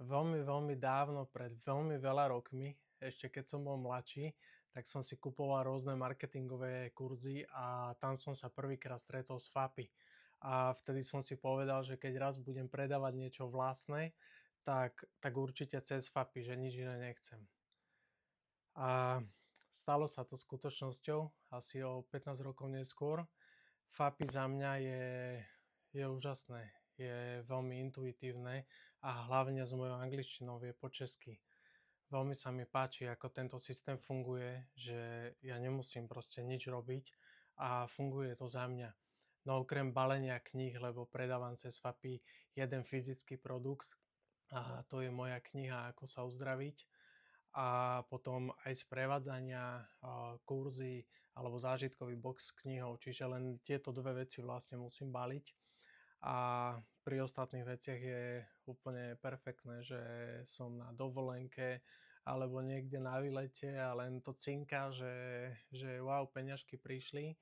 Veľmi, veľmi dávno, pred veľmi veľa rokmi, ešte keď som bol mladší, tak som si kupoval rôzne marketingové kurzy a tam som sa prvýkrát stretol s FAPI. A vtedy som si povedal, že keď raz budem predávať niečo vlastné, tak určite cez FAPI, že nič iné nechcem. A stalo sa to skutočnosťou asi o 15 rokov neskôr. FAPI za mňa je úžasné, je veľmi intuitívne a hlavne s mojou angličtinou vie po česky. Veľmi sa mi páči, ako tento systém funguje, že ja nemusím proste nič robiť a funguje to za mňa. No okrem balenia kníh, lebo predávam cez FAPI jeden fyzický produkt a to je moja kniha Ako sa uzdraviť a potom aj sprevádzania, kurzy alebo zážitkový box s knihou, čiže len tieto dve veci vlastne musím baliť. A pri ostatných veciach je úplne perfektné, že som na dovolenke alebo niekde na výlete a len to cinká, že wow, peňažky prišli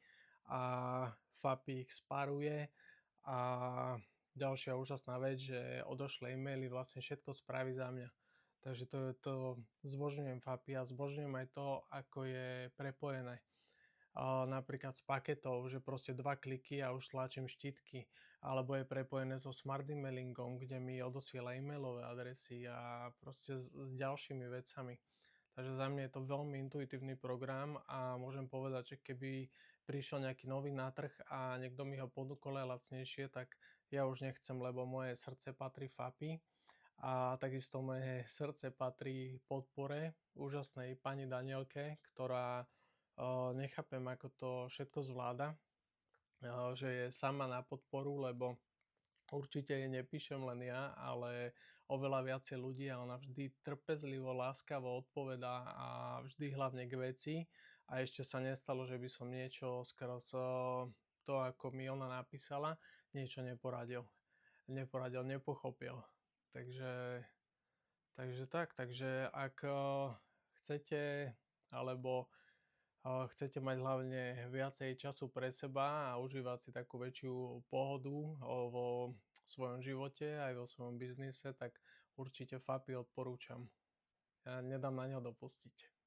a FAPI ich sparuje a ďalšia úžasná vec, že odošle e-maily vlastne všetko spraví za mňa. Takže to zbožňujem FAPI a zbožňujem aj to, ako je prepojené. Napríklad s paketov, že proste 2 kliky a už tlačím štítky, alebo je prepojené so smart emailingom, kde mi odosiela e-mailové adresy a proste s ďalšími vecami. Takže za mňa je to veľmi intuitívny program a môžem povedať, že keby prišiel nejaký nový na trh a niekto mi ho ponúkol aj lacnejšie, tak ja už nechcem, lebo moje srdce patrí FAPI a takisto moje srdce patrí podpore úžasnej pani Danielke, ktorá nechápem, ako to všetko zvláda, že je sama na podporu, lebo určite jej nepíšem len ja, ale oveľa viacej ľudí a ona vždy trpezlivo, láskavo odpovedá a vždy hlavne k veci. A ešte sa nestalo, že by som niečo skrz to, ako mi ona napísala, niečo nepochopil. Takže, takže ak chcete alebo chcete mať hlavne viacej času pre seba a užívať si takú väčšiu pohodu vo svojom živote aj vo svojom biznise, tak určite FAPI odporúčam. Ja nedám na neho dopustiť.